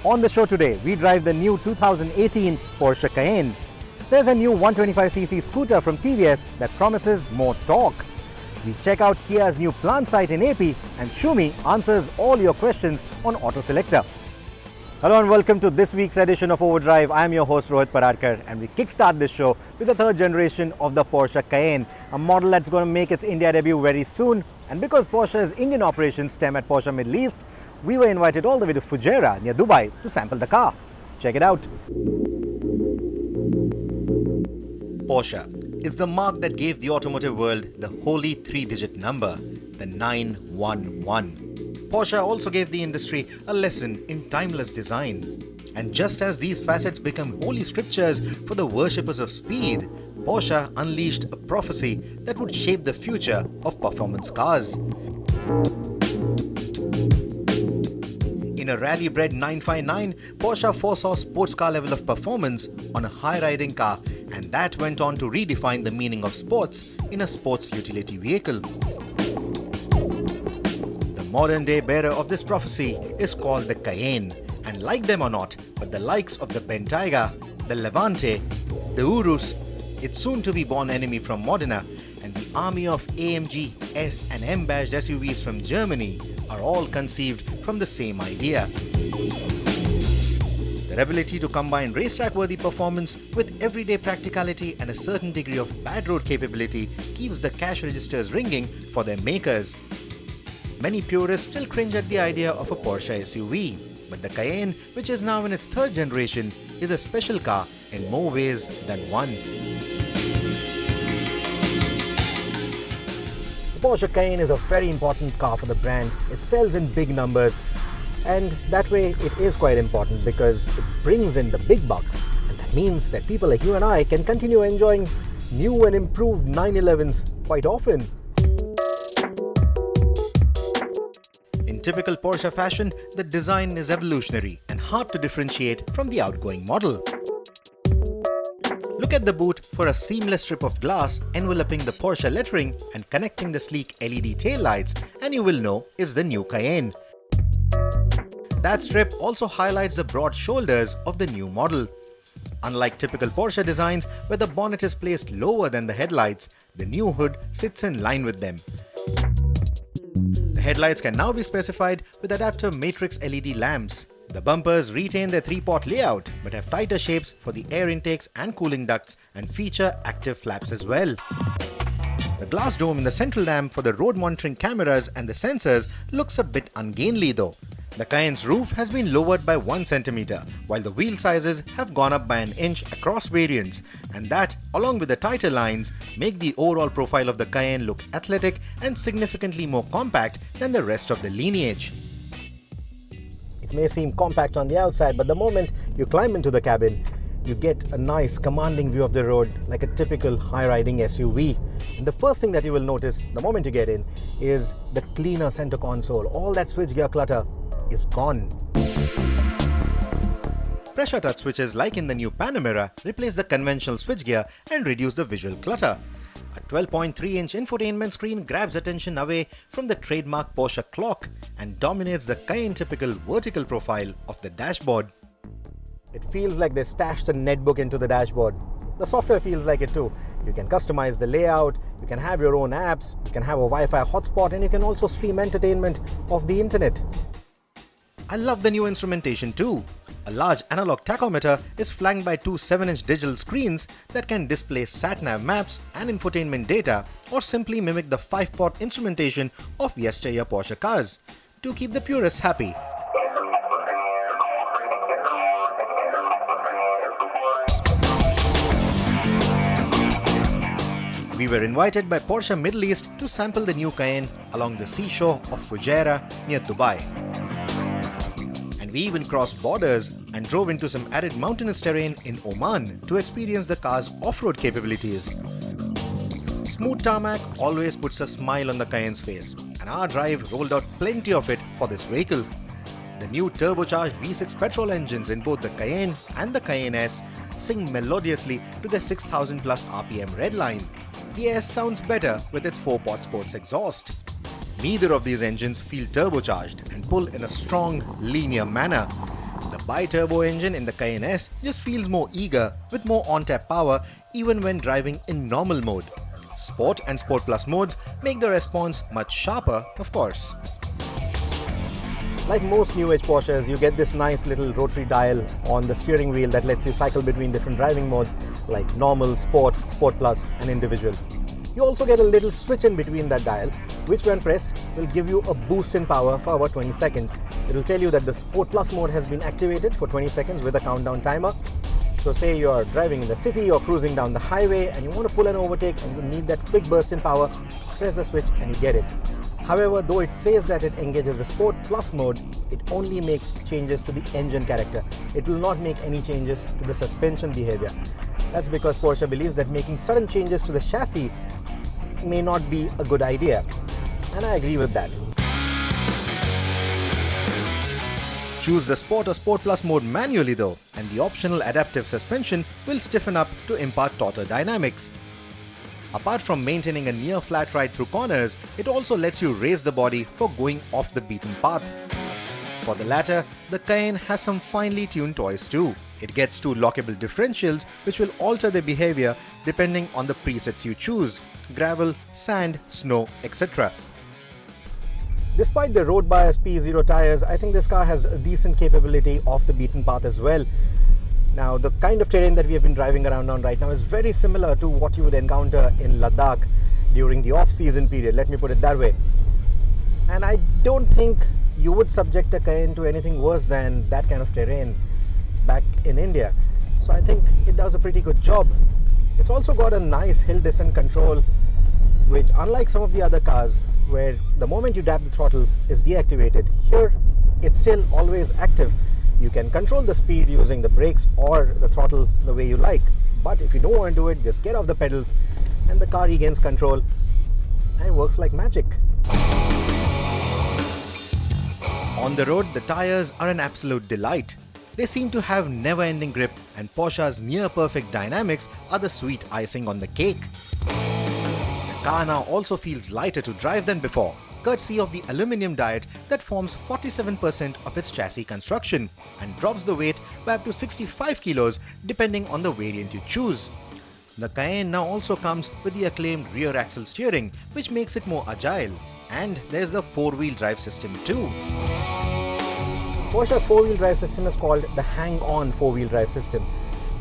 On the show today, we drive the new 2018 Porsche Cayenne. There's a new 125cc scooter from TVS that promises more torque. We check out Kia's new plant site in AP, and Shumi answers all your questions on Auto Selector. Hello and welcome to this week's edition of Overdrive. I'm your host Rohit Paradkar, and we kickstart this show with the third generation of the Porsche Cayenne, a model that's going to make its India debut very soon. And because Porsche's Indian operations stem at Porsche Middle East, we were invited all the way to Fujairah near Dubai to sample the car. Check it out. Porsche is the mark that gave the automotive world the holy three-digit number, the 911. Porsche also gave the industry a lesson in timeless design. And just as these facets become holy scriptures for the worshippers of speed, Porsche unleashed a prophecy that would shape the future of performance cars. In a rally-bred 959, Porsche foresaw sports car level of performance on a high-riding car, and that went on to redefine the meaning of sports in a sports utility vehicle. The modern-day bearer of this prophecy is called the Cayenne, and like them or not, but the likes of the Bentayga, the Levante, the Urus, its soon-to-be-born enemy from Modena, and the army of AMG S and M badged SUVs from Germany are all conceived from the same idea. Their ability to combine racetrack-worthy performance with everyday practicality and a certain degree of bad road capability keeps the cash registers ringing for their makers. Many purists still cringe at the idea of a Porsche SUV, but the Cayenne, which is now in its third generation, is a special car in more ways than one. The Porsche Cayenne is a very important car for the brand. It sells in big numbers, and that way it is quite important because it brings in the big bucks, and that means that people like you and I can continue enjoying new and improved 911s quite often. In typical Porsche fashion, the design is evolutionary and hard to differentiate from the outgoing model. Look at the boot for a seamless strip of glass enveloping the Porsche lettering and connecting the sleek LED taillights, and you will know is the new Cayenne. That strip also highlights the broad shoulders of the new model. Unlike typical Porsche designs where the bonnet is placed lower than the headlights, the new hood sits in line with them. The headlights can now be specified with adaptive matrix LED lamps. The bumpers retain their three-pot layout but have tighter shapes for the air intakes and cooling ducts and feature active flaps as well. The glass dome in the central lamp for the road monitoring cameras and the sensors looks a bit ungainly though. The Cayenne's roof has been lowered by 1 cm, while the wheel sizes have gone up by an inch across variants, and that, along with the tighter lines, make the overall profile of the Cayenne look athletic and significantly more compact than the rest of the lineage. It may seem compact on the outside, but the moment you climb into the cabin, you get a nice commanding view of the road like a typical high-riding SUV. And the first thing that you will notice the moment you get in is the cleaner center console. All that switchgear clutter is gone. Pressure touch switches like in the new Panamera replace the conventional switchgear and reduce the visual clutter. A 12.3-inch infotainment screen grabs attention away from the trademark Porsche clock and dominates the Cayenne typical vertical profile of the dashboard. It feels like they stashed a netbook into the dashboard. The software feels like it too. You can customize the layout, you can have your own apps, you can have a Wi-Fi hotspot, and you can also stream entertainment off the internet. I love the new instrumentation too. A large analog tachometer is flanked by two 7-inch digital screens that can display sat-nav maps and infotainment data, or simply mimic the 5-pot instrumentation of yesteryear Porsche cars to keep the purists happy. We were invited by Porsche Middle East to sample the new Cayenne along the seashore of Fujairah near Dubai. And we even crossed borders and drove into some arid mountainous terrain in Oman to experience the car's off-road capabilities. Smooth tarmac always puts a smile on the Cayenne's face, and our drive rolled out plenty of it for this vehicle. The new turbocharged V6 petrol engines in both the Cayenne and the Cayenne S sing melodiously to their 6000 plus RPM redline. The S sounds better with its 4-pot sports exhaust. Neither of these engines feel turbocharged and pull in a strong, linear manner. The bi-turbo engine in the Cayenne S just feels more eager with more on-tap power even when driving in normal mode. Sport and Sport Plus modes make the response much sharper, of course. Like most new age Porsches, you get this nice little rotary dial on the steering wheel that lets you cycle between different driving modes like normal, Sport, Sport Plus and individual. You also get a little switch in between that dial, which when pressed will give you a boost in power for about 20 seconds. It will tell you that the Sport Plus mode has been activated for 20 seconds with a countdown timer. So say you're driving in the city or cruising down the highway and you want to pull an overtake and you need that quick burst in power, press the switch and you get it. However, though it says that it engages the Sport Plus mode, it only makes changes to the engine character. It will not make any changes to the suspension behavior. That's because Porsche believes that making sudden changes to the chassis may not be a good idea. And I agree with that. Choose the Sport or Sport Plus mode manually though, and the optional adaptive suspension will stiffen up to impart tauter dynamics. Apart from maintaining a near flat ride through corners, it also lets you raise the body for going off the beaten path. For the latter, the Cayenne has some finely tuned toys too. It gets two lockable differentials which will alter their behavior depending on the presets you choose: gravel, sand, snow, etc. Despite the road bias P0 tires, I think this car has a decent capability off the beaten path as well. Now, the kind of terrain that we have been driving around on right now is very similar to what you would encounter in Ladakh during the off-season period, let me put it that way. And I don't think you would subject a Cayenne to anything worse than that kind of terrain back in India. So I think it does a pretty good job. It's also got a nice hill descent control, which unlike some of the other cars where the moment you tap the throttle is deactivated, here it's still always active. You can control the speed using the brakes or the throttle the way you like. But if you don't want to do it, just get off the pedals and the car regains control and it works like magic. On the road, the tires are an absolute delight. They seem to have never-ending grip, and Porsche's near-perfect dynamics are the sweet icing on the cake. The car now also feels lighter to drive than before, courtesy of the aluminium diet that forms 47% of its chassis construction and drops the weight by up to 65 kilos depending on the variant you choose. The Cayenne now also comes with the acclaimed rear axle steering, which makes it more agile. And there's the four-wheel drive system too. Porsche's four-wheel drive system is called the hang-on four-wheel drive system.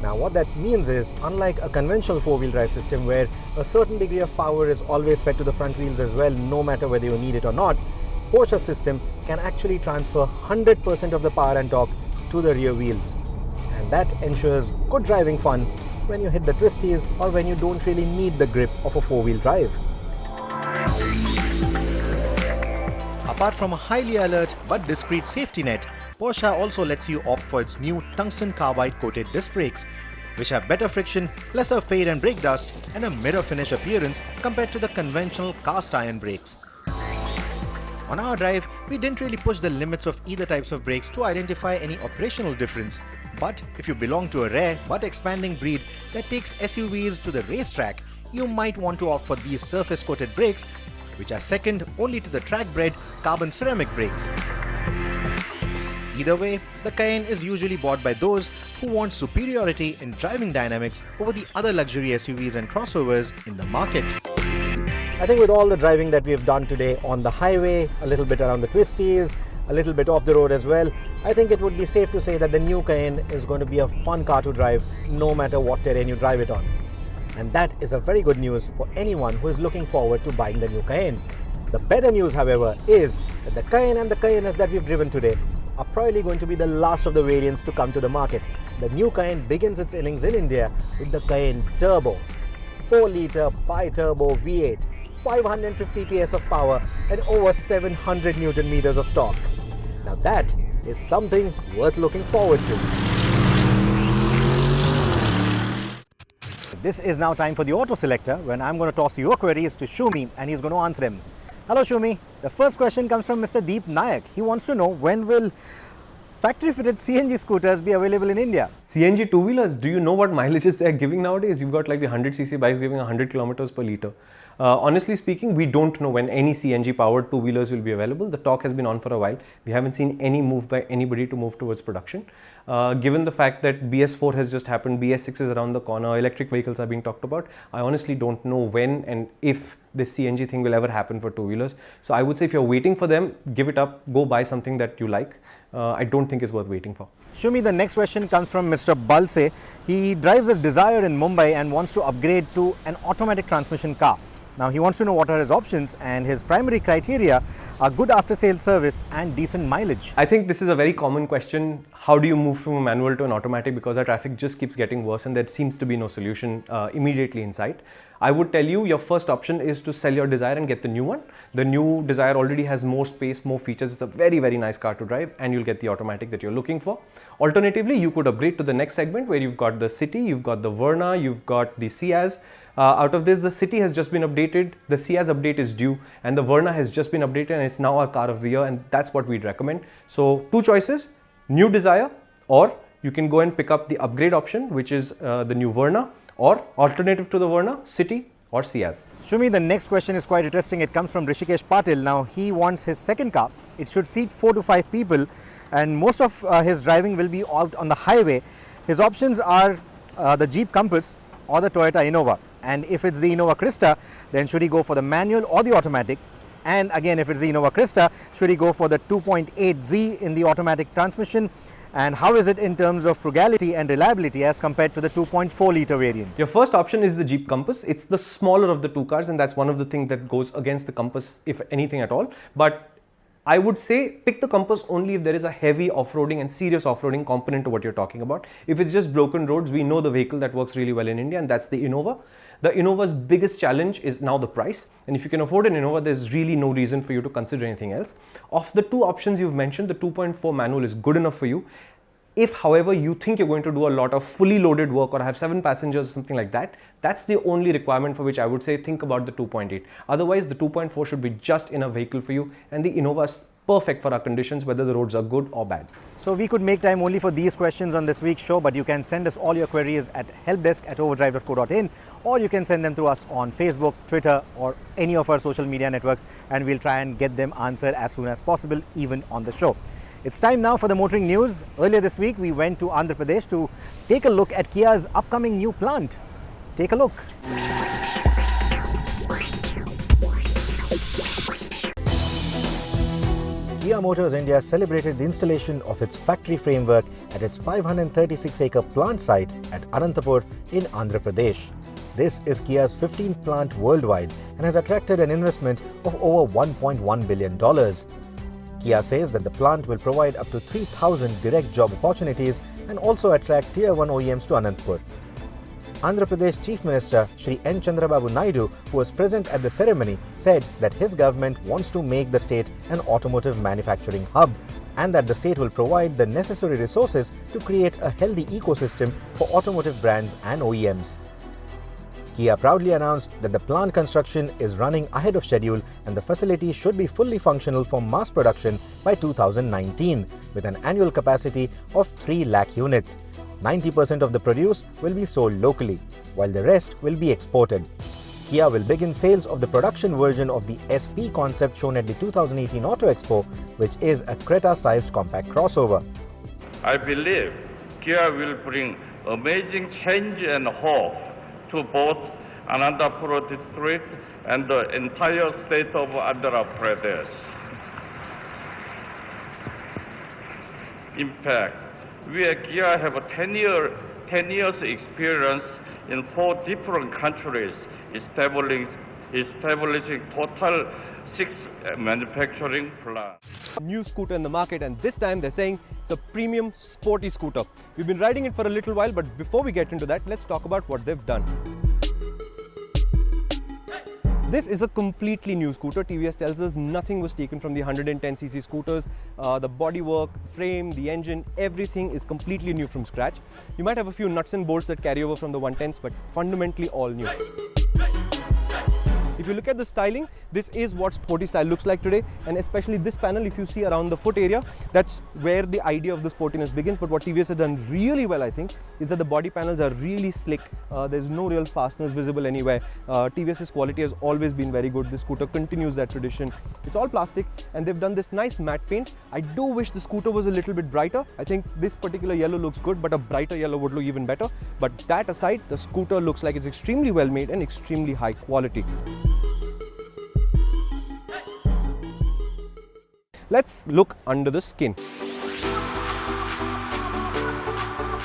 Now what that means is, unlike a conventional four-wheel drive system where a certain degree of power is always fed to the front wheels as well, no matter whether you need it or not, Porsche's system can actually transfer 100% of the power and torque to the rear wheels. And that ensures good driving fun when you hit the twisties or when you don't really need the grip of a four-wheel drive. Apart from a highly alert but discreet safety net, Porsche also lets you opt for its new tungsten carbide coated disc brakes, which have better friction, lesser fade and brake dust, and a mirror finish appearance compared to the conventional cast iron brakes. On our drive, we didn't really push the limits of either types of brakes to identify any operational difference. But if you belong to a rare but expanding breed that takes SUVs to the racetrack, you might want to opt for these surface coated brakes, which are second only to the track-bred carbon ceramic brakes. Either way, the Cayenne is usually bought by those who want superiority in driving dynamics over the other luxury SUVs and crossovers in the market. I think with all the driving that we've done today on the highway, a little bit around the twisties, a little bit off the road as well, I think it would be safe to say that the new Cayenne is going to be a fun car to drive no matter what terrain you drive it on. And that is a very good news for anyone who is looking forward to buying the new Cayenne. The better news, however, is that the Cayenne and the Cayennes that we've driven today are probably going to be the last of the variants to come to the market. The new Cayenne begins its innings in India with the Cayenne Turbo. 4-litre bi-turbo V8, 550 PS of power and over 700 Newton meters of torque. Now that is something worth looking forward to. This is now time for the auto selector, when I'm going to toss your queries to Shumi and he's going to answer them. Hello Shumi, the first question comes from Mr. Deep Nayak. He wants to know, when will factory-fitted CNG scooters be available in India? CNG two-wheelers, do you know what mileages they are giving nowadays? You've got like the 100cc bikes giving 100 kilometers per litre. Honestly speaking, we don't know when any CNG powered two-wheelers will be available. The talk has been on for a while. We haven't seen any move by anybody to move towards production. Given the fact that BS4 has just happened, BS6 is around the corner, electric vehicles are being talked about, I honestly don't know when and if this CNG thing will ever happen for two-wheelers. So I would say if you're waiting for them, give it up, go buy something that you like. I don't think it's worth waiting for. Shumi, the next question comes from Mr. Balse. He drives a Dzire in Mumbai and wants to upgrade to an automatic transmission car. Now he wants to know what are his options, and his primary criteria are good after-sales service and decent mileage. I think this is a very common question. How do you move from a manual to an automatic? Because our traffic just keeps getting worse and there seems to be no solution immediately in sight. I would tell you your first option is to sell your Dzire and get the new one. The new Dzire already has more space, more features. It's a very, very nice car to drive and you'll get the automatic that you're looking for. Alternatively, you could upgrade to the next segment where you've got the City, you've got the Verna, you've got the Ciaz. Out of this, the City has just been updated, the Ciaz update is due, and the Verna has just been updated and it's now our car of the year, and that's what we'd recommend. So two choices, new Dzire, or you can go and pick up the upgrade option, which is the new Verna, or alternative to the Verna, City or Ciaz. Shumi, the next question is quite interesting. It comes from Rishikesh Patil. Now he wants his second car. It should seat 4 to 5 people and most of his driving will be out on the highway. His options are the Jeep Compass or the Toyota Innova. And if it's the Innova Krista, then should he go for the manual or the automatic? And again, if it's the Innova Krista, should he go for the 2.8Z in the automatic transmission? And how is it in terms of frugality and reliability as compared to the 2.4 litre variant? Your first option is the Jeep Compass. It's the smaller of the two cars, and that's one of the things that goes against the Compass, if anything at all. But I would say pick the Compass only if there is a heavy off-roading and serious off-roading component to what you're talking about. If it's just broken roads, we know the vehicle that works really well in India, and that's the Innova. The Innova's biggest challenge is now the price, and if you can afford an Innova, there's really no reason for you to consider anything else. Of the two options you've mentioned, the 2.4 manual is good enough for you. If, however, you think you're going to do a lot of fully loaded work or have 7 passengers or something like that, that's the only requirement for which I would say think about the 2.8. Otherwise, the 2.4 should be just enough vehicle for you, and the Innova is perfect for our conditions, whether the roads are good or bad. So we could make time only for these questions on this week's show, but you can send us all your queries at helpdesk@overdrive.co.in, or you can send them to us on Facebook, Twitter, or any of our social media networks, and we'll try and get them answered as soon as possible, even on the show. It's time now for the motoring news. Earlier this week, we went to Andhra Pradesh to take a look at Kia's upcoming new plant. Take a look. Kia Motors India celebrated the installation of its factory framework at its 536-acre plant site at Anantapur in Andhra Pradesh. This is Kia's 15th plant worldwide and has attracted an investment of over $1.1 billion. Kia says that the plant will provide up to 3,000 direct job opportunities and also attract Tier 1 OEMs to Anantapur. Andhra Pradesh Chief Minister Shri N. Chandrababu Naidu, who was present at the ceremony, said that his government wants to make the state an automotive manufacturing hub and that the state will provide the necessary resources to create a healthy ecosystem for automotive brands and OEMs. Kia proudly announced that the plant construction is running ahead of schedule and the facility should be fully functional for mass production by 2019 with an annual capacity of 3 lakh units. 90% of the produce will be sold locally, while the rest will be exported. Kia will begin sales of the production version of the SP concept shown at the 2018 Auto Expo, which is a Creta-sized compact crossover. I believe Kia will bring amazing change and hope to both Anantapur district and the entire state of Andhra Pradesh. In fact, we at Kia have a 10 years experience in 4 different countries, establishing total 6 manufacturing plants. New scooter in the market, and this time they're saying it's a premium sporty scooter. We've been riding it for a little while, but before we get into that, let's talk about what they've done. This is a completely new scooter. TVS tells us nothing was taken from the 110cc scooters. The bodywork, frame, the engine, everything is completely new from scratch. You might have a few nuts and bolts that carry over from the 110s, but fundamentally all new. If If you look at the styling, this is what sporty style looks like today, and especially this panel, if you see around the foot area, that's where the idea of the sportiness begins. But what TVS has done really well, I think, is that the body panels are really slick. There's no real fasteners visible anywhere. TVS's quality has always been very good. The scooter continues that tradition. It's all plastic, and they've done this nice matte paint. I do wish the scooter was a little bit brighter. I think this particular yellow looks good, but a brighter yellow would look even better. But that aside, the scooter looks like it's extremely well made and extremely high quality. Let's look under the skin.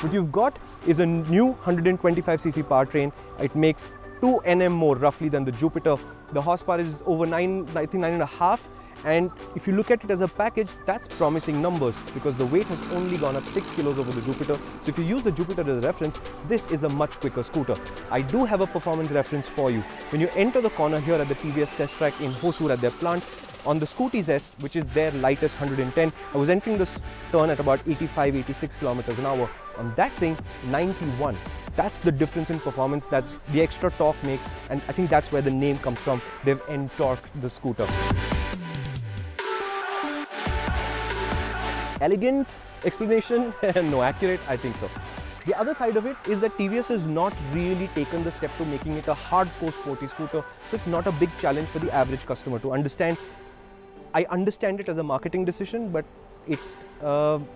What you've got is a new 125cc powertrain. It makes 2 Nm more roughly than the Jupiter. The horsepower is over 9.5. And if you look at it as a package, that's promising numbers because the weight has only gone up 6 kilos over the Jupiter. So if you use the Jupiter as a reference, this is a much quicker scooter. I do have a performance reference for you. When you enter the corner here at the TVS test track in Hosur at their plant, on the Scooty Zest, which is their lightest 110, I was entering this turn at about 85-86 kilometers an hour. On that thing, 91. That's the difference in performance that the extra torque makes, and I think that's where the name comes from. They've entorqued the scooter. Elegant explanation? No, accurate? I think so. The other side of it is that TVS has not really taken the step to making it a hardcore sporty scooter, so it's not a big challenge for the average customer to understand. I understand it as a marketing decision, but it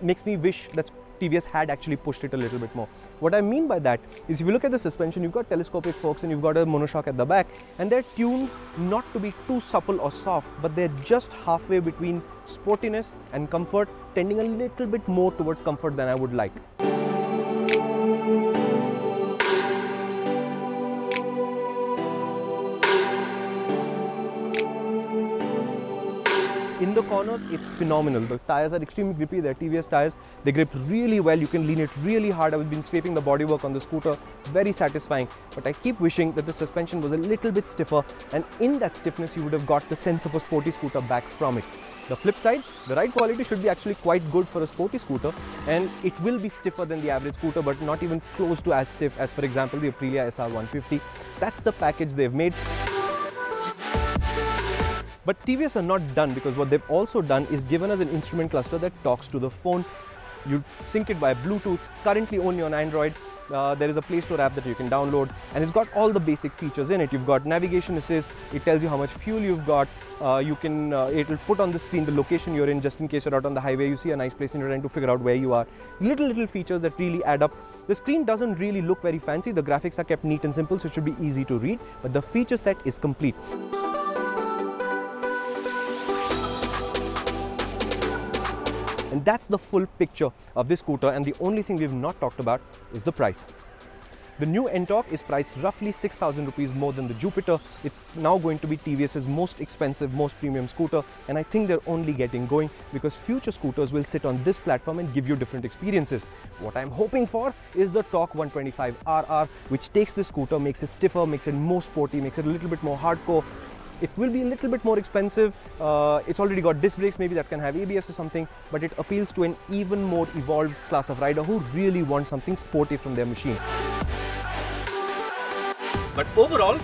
makes me wish that TVS had actually pushed it a little bit more. What I mean by that is if you look at the suspension, you've got telescopic forks and you've got a monoshock at the back, and they're tuned not to be too supple or soft, but they're just halfway between sportiness and comfort, tending a little bit more towards comfort than I would like. In the corners, it's phenomenal. The tires are extremely grippy. They're TVS tires. They grip really well. You can lean it really hard. I've been scraping the bodywork on the scooter. Very satisfying. But I keep wishing that the suspension was a little bit stiffer, and in that stiffness, you would have got the sense of a sporty scooter back from it. The flip side, the ride quality should be actually quite good for a sporty scooter, and it will be stiffer than the average scooter, but not even close to as stiff as, for example, the Aprilia SR150. That's the package they've made. But TVS are not done, because what they've also done is given us an instrument cluster that talks to the phone. You sync it by Bluetooth, currently only on Android. There is a Play Store app that you can download, and it's got all the basic features in it. You've got navigation assist. It tells you how much fuel you've got. It'll put on the screen the location you're in, just in case you're out on the highway, you see a nice place and you're trying to figure out where you are. Little features that really add up. The screen doesn't really look very fancy. The graphics are kept neat and simple, so it should be easy to read, but the feature set is complete. And that's the full picture of this scooter, and the only thing we've not talked about is the price. The new Ntorq is priced roughly 6,000 rupees more than the Jupiter. It's now going to be TVS's most expensive, most premium scooter, and I think they're only getting going because future scooters will sit on this platform and give you different experiences. What I'm hoping for is the Torque 125RR, which takes the scooter, makes it stiffer, makes it more sporty, makes it a little bit more hardcore. It will be a little bit more expensive. It's already got disc brakes, maybe that can have ABS or something, but it appeals to an even more evolved class of rider who really want something sporty from their machine. But overall,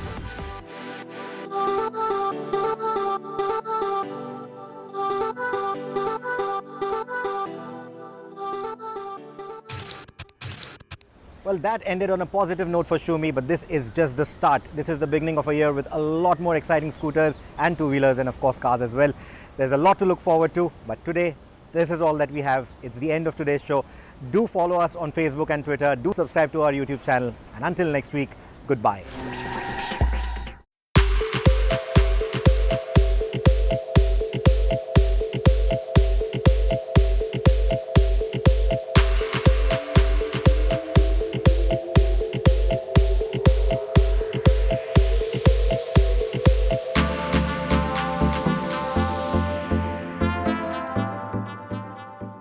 Well, that ended on a positive note for Shumi, but this is just the start. This is the beginning of a year with a lot more exciting scooters and two-wheelers and of course cars as well. There's a lot to look forward to, but today, this is all that we have. It's the end of today's show. Do follow us on Facebook and Twitter. Do subscribe to our YouTube channel. And until next week, goodbye.